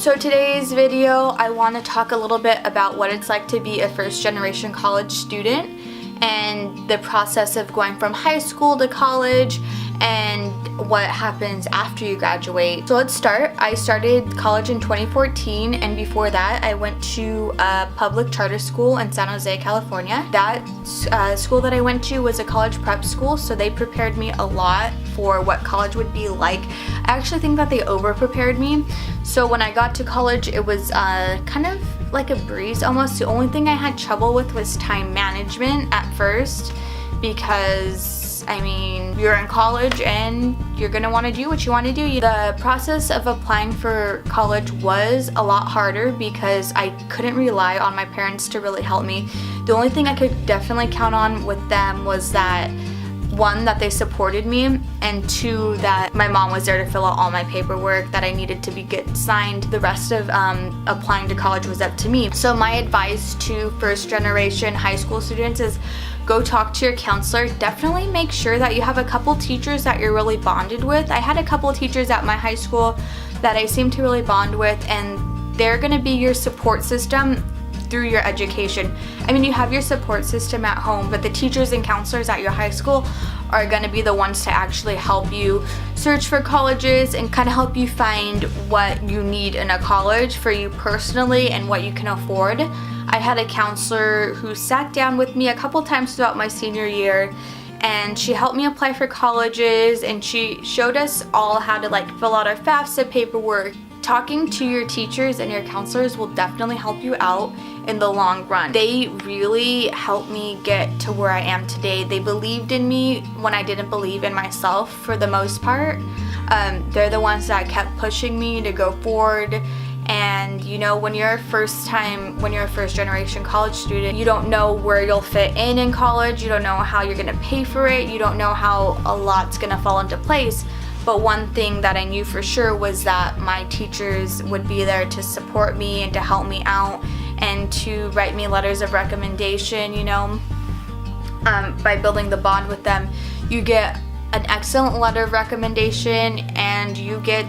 So today's video, I want to talk a little bit about what it's like to be a first-generation college student and the process of going from high school to college and what happens after you graduate. So let's start. I started college in 2014, and before that I went to a public charter school in San Jose, California. That school that I went to was a college prep school, so they prepared me a lot for what college would be like. I actually think that they over-prepared me. So when I got to college, it was kind of like a breeze almost. The only thing I had trouble with was time management at first, because I mean, you're in college and you're gonna want to do what you want to do. The process of applying for college was a lot harder because I couldn't rely on my parents to really help me. The only thing I could definitely count on with them was that, one, that they supported me, and two, that my mom was there to fill out all my paperwork that I needed to get signed. The rest of applying to college was up to me. So my advice to first generation high school students is go talk to your counselor. Definitely make sure that you have a couple teachers that you're really bonded with. I had a couple teachers at my high school that I seemed to really bond with, and they're gonna be your support system through your education. I mean, you have your support system at home, but the teachers and counselors at your high school are going to be the ones to actually help you search for colleges and kind of help you find what you need in a college for you personally and what you can afford. I had a counselor who sat down with me a couple times throughout my senior year, and she helped me apply for colleges, and she showed us all how to fill out our FAFSA paperwork. Talking to your teachers and your counselors will definitely help you out in the long run. They really helped me get to where I am today. They believed in me when I didn't believe in myself for the most part. They're the ones that kept pushing me to go forward. And you know, when you're a first generation college student, you don't know where you'll fit in college. You don't know how you're gonna pay for it. You don't know how a lot's gonna fall into place. But one thing that I knew for sure was that my teachers would be there to support me and to help me out and to write me letters of recommendation, you know. By building the bond with them, you get an excellent letter of recommendation and you get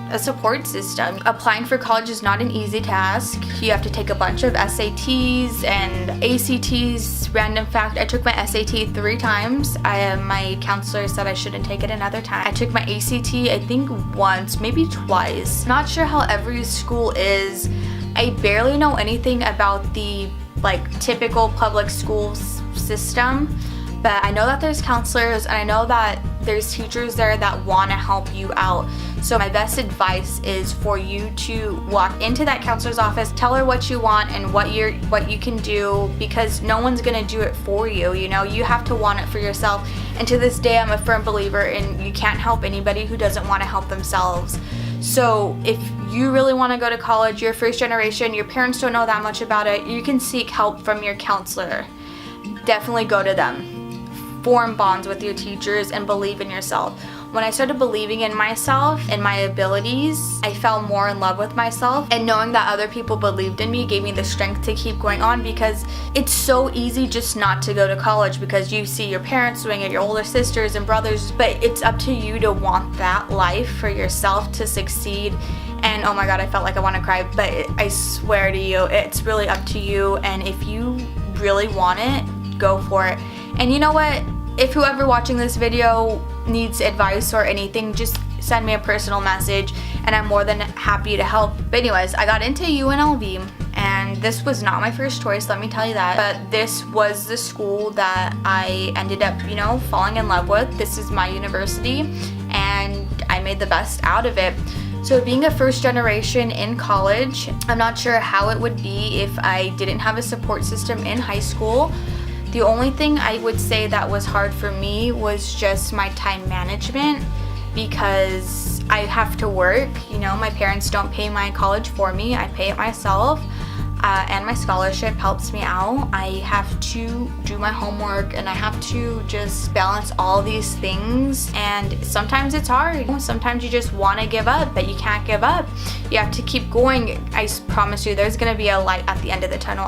a support system. Applying for college is not an easy task. You have to take a bunch of SATs and ACTs. Random fact, I took my SAT 3 times. My counselor said I shouldn't take it another time. I took my ACT I think once, maybe twice. Not sure how every school is. I barely know anything about the typical public school system, but I know that there's counselors and I know that there's teachers there that want to help you out. So my best advice is for you to walk into that counselor's office, tell her what you want and what you can do, because no one's gonna do it for you. You know, you have to want it for yourself. And to this day, I'm a firm believer in you can't help anybody who doesn't want to help themselves. So if you really want to go to college, you're first generation, your parents don't know that much about it, you can seek help from your counselor. Definitely go to them. Form bonds with your teachers and believe in yourself. When I started believing in myself and my abilities, I fell more in love with myself, and knowing that other people believed in me gave me the strength to keep going on, because it's so easy just not to go to college because you see your parents doing it, your older sisters and brothers, but it's up to you to want that life for yourself to succeed. And oh my god, I felt like I want to cry, but I swear to you, it's really up to you, and if you really want it, go for it. And you know what? If whoever watching this video needs advice or anything, just send me a personal message and I'm more than happy to help. But anyways, I got into UNLV, and this was not my first choice, let me tell you that. But this was the school that I ended up, you know, falling in love with. This is my university and I made the best out of it. So being a first generation in college, I'm not sure how it would be if I didn't have a support system in high school. The only thing I would say that was hard for me was just my time management, because I have to work. You know, my parents don't pay my college for me, I pay it myself, and my scholarship helps me out. I have to do my homework and I have to just balance all these things, and sometimes it's hard. Sometimes you just want to give up, but you can't give up. You have to keep going. I promise you there's gonna be a light at the end of the tunnel.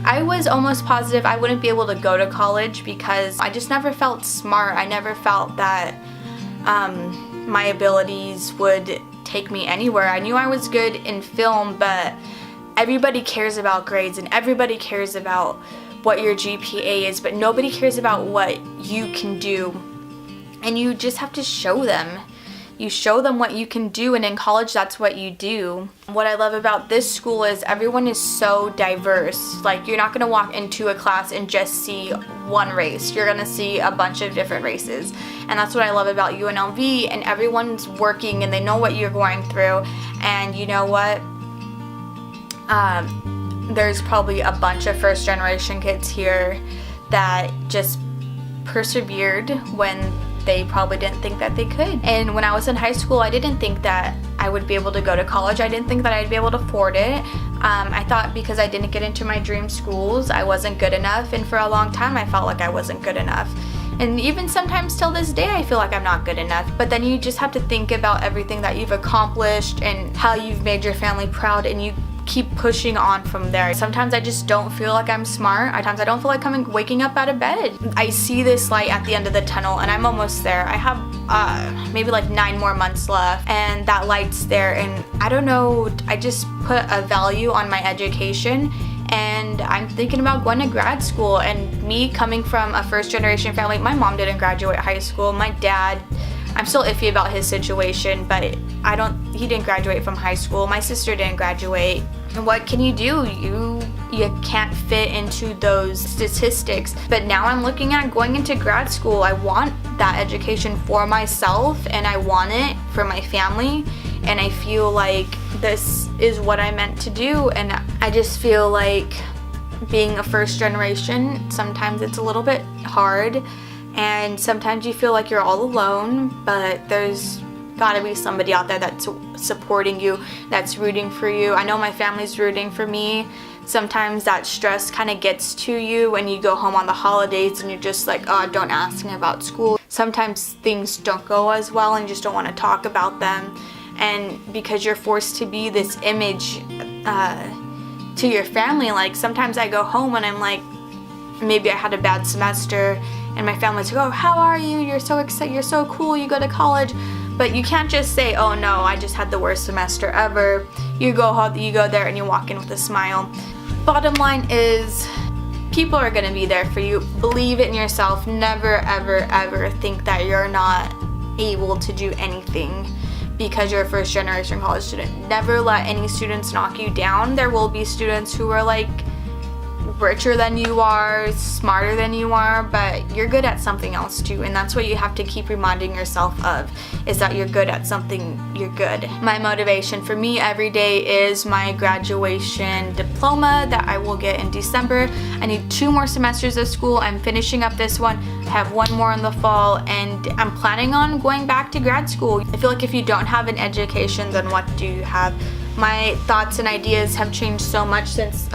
I was almost positive I wouldn't be able to go to college because I just never felt smart. I never felt that my abilities would take me anywhere. I knew I was good in film, but everybody cares about grades and everybody cares about what your GPA is, but nobody cares about what you can do. And you just have to show them. You show them what you can do, and in college that's what you do. What I love about this school is everyone is so diverse. Like, you're not gonna walk into a class and just see one race. You're gonna see a bunch of different races. And that's what I love about UNLV, and everyone's working and they know what you're going through. And you know what? There's probably a bunch of first generation kids here that just persevered when they probably didn't think that they could. And when I was in high school, I didn't think that I would be able to go to college. I didn't think that I'd be able to afford it. I thought because I didn't get into my dream schools, I wasn't good enough, and for a long time I felt like I wasn't good enough. And even sometimes till this day I feel like I'm not good enough. But then you just have to think about everything that you've accomplished and how you've made your family proud, and you keep pushing on from there. Sometimes I just don't feel like I'm smart. Sometimes I don't feel like waking up out of bed. I see this light at the end of the tunnel, and I'm almost there. I have maybe like 9 more months left, and that light's there. And I don't know, I just put a value on my education, and I'm thinking about going to grad school. And me coming from a first generation family, my mom didn't graduate high school. My dad, I'm still iffy about his situation, but he didn't graduate from high school. My sister didn't graduate. And what can you do? You can't fit into those statistics. But now I'm looking at going into grad school. I want that education for myself, and I want it for my family. And I feel like this is what I meant to do. And I just feel like being a first generation, sometimes it's a little bit hard. And sometimes you feel like you're all alone, but there's gotta be somebody out there that's supporting you, that's rooting for you. I know my family's rooting for me. Sometimes that stress kind of gets to you when you go home on the holidays and you're just like, oh, don't ask me about school. Sometimes things don't go as well and you just don't want to talk about them. And because you're forced to be this image to your family, like sometimes I go home and I'm like, maybe I had a bad semester, and my family's like, oh, how are you? You're so excited, you're so cool, you go to college. But you can't just say, oh no, I just had the worst semester ever. You go there and you walk in with a smile. Bottom line is, people are gonna be there for you. Believe in yourself. Never, ever, ever think that you're not able to do anything because you're a first generation college student. Never let any students knock you down. There will be students who are like richer than you are, smarter than you are, but you're good at something else too, and that's what you have to keep reminding yourself of, is that you're good at something. You're good. My motivation for me every day is my graduation diploma that I will get in December. I need 2 more semesters of school. I'm finishing up this one. I have 1 more in the fall, and I'm planning on going back to grad school. I feel like if you don't have an education, then what do you have? My thoughts and ideas have changed so much since,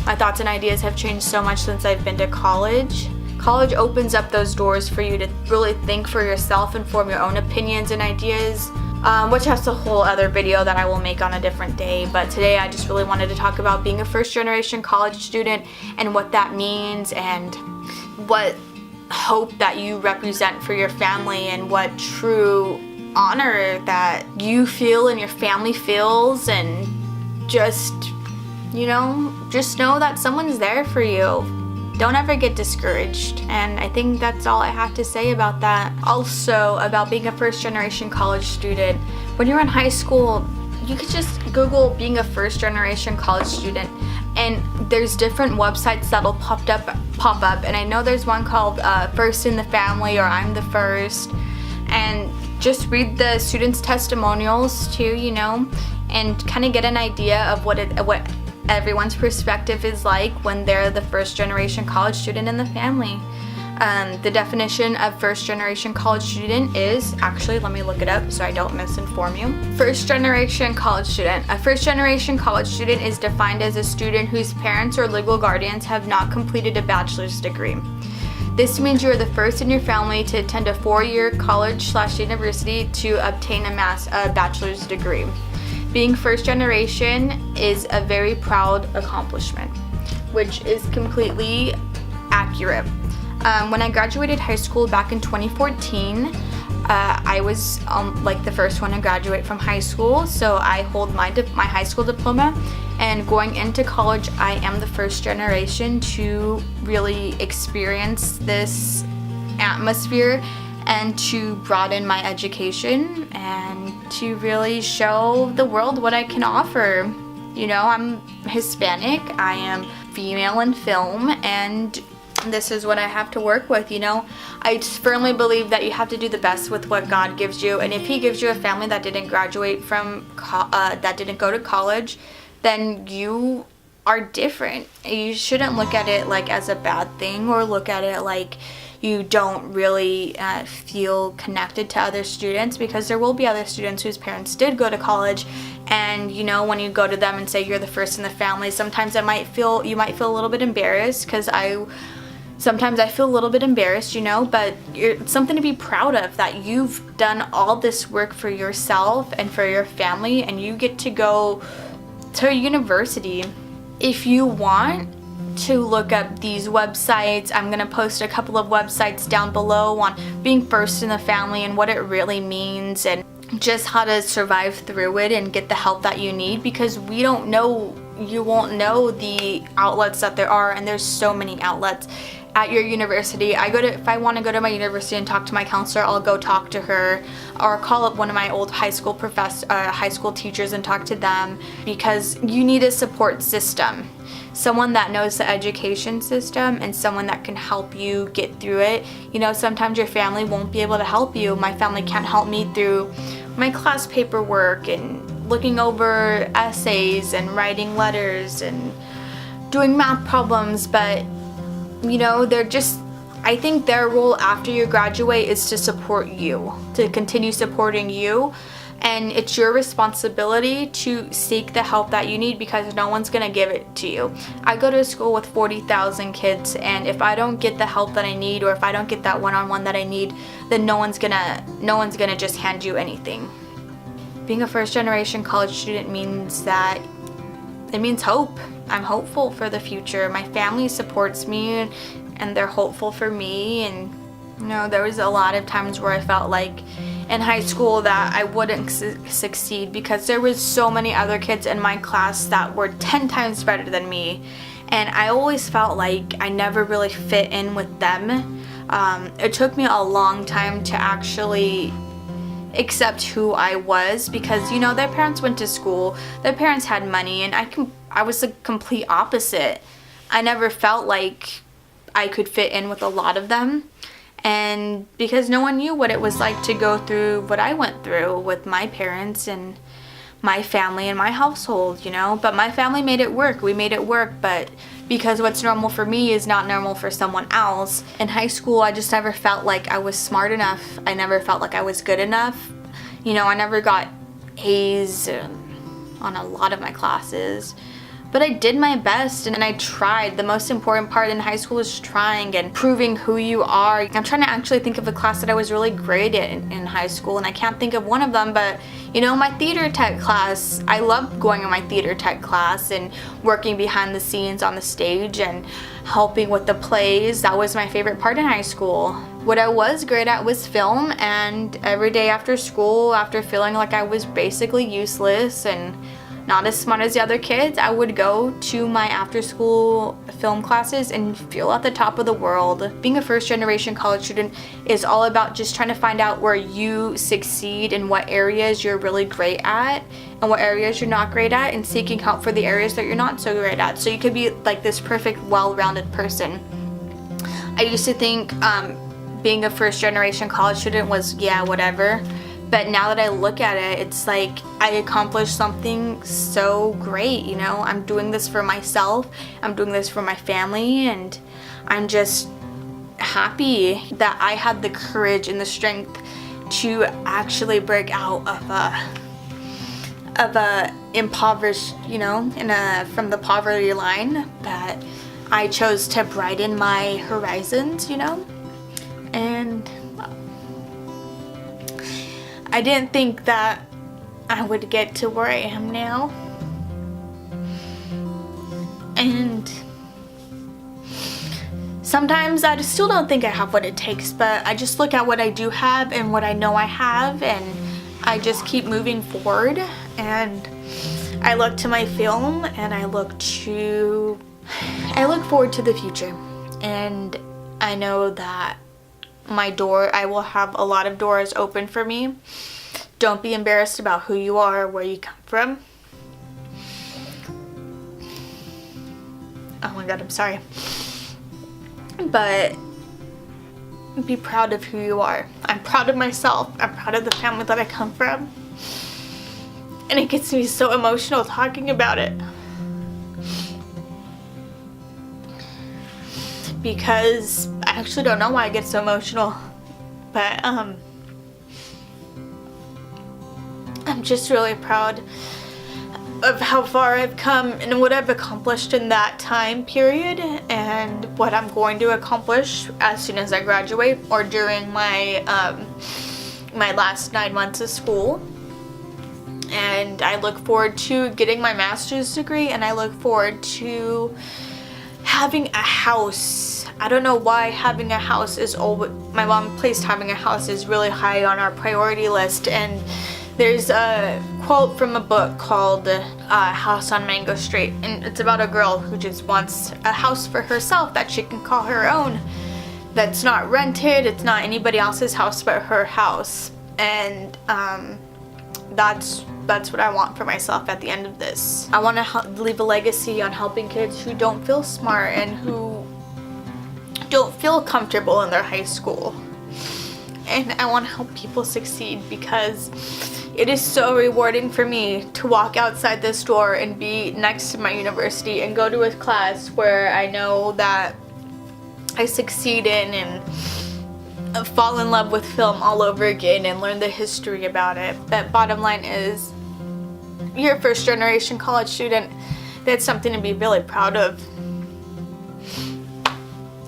my thoughts and ideas have changed so much since I've been to college. College opens up those doors for you to really think for yourself and form your own opinions and ideas, which has a whole other video that I will make on a different day. But today I just really wanted to talk about being a first generation college student and what that means, and what hope that you represent for your family, and what true honor that you feel and your family feels, and just, just know that someone's there for you. Don't ever get discouraged. And I think that's all I have to say about that. Also, about being a first generation college student, when you're in high school, you could just Google being a first generation college student, and there's different websites that'll pop up, and I know there's one called First in the Family, or I'm the First, and just read the students' testimonials too, and kind of get an idea of what everyone's perspective is like when they're the first generation college student in the family. The definition of first generation college student is, actually, let me look it up so I don't misinform you. First generation college student. A first generation college student is defined as a student whose parents or legal guardians have not completed a bachelor's degree. This means you are the first in your family to attend a 4-year college/university to obtain a bachelor's degree. Being first generation is a very proud accomplishment, which is completely accurate. When I graduated high school back in 2014, I was like the first one to graduate from high school, so I hold my high school diploma, and going into college I am the first generation to really experience this atmosphere and to broaden my education and to really show the world what I can offer. You know, I'm Hispanic, I am female in film, and this is what I have to work with. You know, I firmly believe that you have to do the best with what God gives you, and if He gives you a family that didn't graduate from that didn't go to college, then you are different. You shouldn't look at it like as a bad thing, or look at it like you don't really feel connected to other students, because there will be other students whose parents did go to college, and you know, when you go to them and say you're the first in the family, sometimes you might feel a little bit embarrassed, because sometimes I feel a little bit embarrassed, you know, but it's something to be proud of, that you've done all this work for yourself and for your family, and you get to go to a university. If you want to look up these websites, I'm gonna post a couple of websites down below on being first in the family and what it really means, and just how to survive through it and get the help that you need, because we don't know, you won't know the outlets that there are, and there's so many outlets at your university. If I want to go to my university and talk to my counselor, I'll go talk to her, or call up one of my old high school teachers and talk to them, because you need a support system. Someone that knows the education system and someone that can help you get through it. You know, sometimes your family won't be able to help you. My family can't help me through my class paperwork and looking over essays and writing letters and doing math problems, but you know, I think their role after you graduate is to support you, to continue supporting you, and it's your responsibility to seek the help that you need, because no one's gonna give it to you. I go to a school with 40,000 kids, and if I don't get the help that I need, or if I don't get that one-on-one that I need, then no one's gonna just hand you anything. Being a first-generation college student means hope. I'm hopeful for the future. My family supports me, and they're hopeful for me, and you know, there was a lot of times where I felt like in high school that I wouldn't succeed, because there was so many other kids in my class that were 10 times better than me, and I always felt like I never really fit in with them. It took me a long time to actually accept who I was, because you know, their parents went to school, their parents had money, and I was the complete opposite. I never felt like I could fit in with a lot of them, and because no one knew what it was like to go through what I went through with my parents and my family and my household, you know. But my family made it work. We made it work, but because what's normal for me is not normal for someone else. In high school, I just never felt like I was smart enough. I never felt like I was good enough. You know, I never got A's on a lot of my classes, but I did my best and I tried. The most important part in high school is trying and proving who you are. I'm trying to actually think of a class that I was really great at in high school, and I can't think of one of them, but you know, my theater tech class, I loved going in my theater tech class and working behind the scenes on the stage and helping with the plays. That was my favorite part in high school. What I was great at was film, and every day after school, after feeling like I was basically useless and not as smart as the other kids, I would go to my after school film classes and feel at the top of the world. Being a first generation college student is all about just trying to find out where you succeed and what areas you're really great at and what areas you're not great at, and seeking help for the areas that you're not so great at, so you could be like this perfect, well-rounded person. I used to think being a first generation college student was, yeah, whatever. But now that I look at it, it's like I accomplished something so great, you know? I'm doing this for myself, I'm doing this for my family, and I'm just happy that I had the courage and the strength to actually break out of a impoverished, you know, from the poverty line, that I chose to brighten my horizons, you know? And I didn't think that I would get to where I am now. And sometimes I just still don't think I have what it takes, but I just look at what I do have and what I know I have, and I just keep moving forward. And I look to my film, and I look forward to the future. And I know that I will have a lot of doors open for me. Don't be embarrassed about who you are or where you come from. Oh my god, I'm sorry. But be proud of who you are. I'm proud of myself. I'm proud of the family that I come from. And it gets me so emotional talking about it. Because I actually don't know why I get so emotional. But I'm just really proud of how far I've come and what I've accomplished in that time period, and what I'm going to accomplish as soon as I graduate or during my my last 9 months of school. And I look forward to getting my master's degree, and I look forward to having a house. I don't know why having a house is my mom placed having a house is really high on our priority list. And there's a quote from a book called House on Mango Street, and it's about a girl who just wants a house for herself that she can call her own, that's not rented, it's not anybody else's house but her house. And that's what I want for myself at the end of this. I want to leave a legacy on helping kids who don't feel smart and who don't feel comfortable in their high school. And I want to help people succeed, because it is so rewarding for me to walk outside this door and be next to my university and go to a class where I know that I succeed in, and fall in love with film all over again and learn the history about it. But bottom line is, you're a first generation college student. That's something to be really proud of.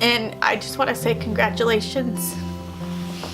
And I just want to say congratulations.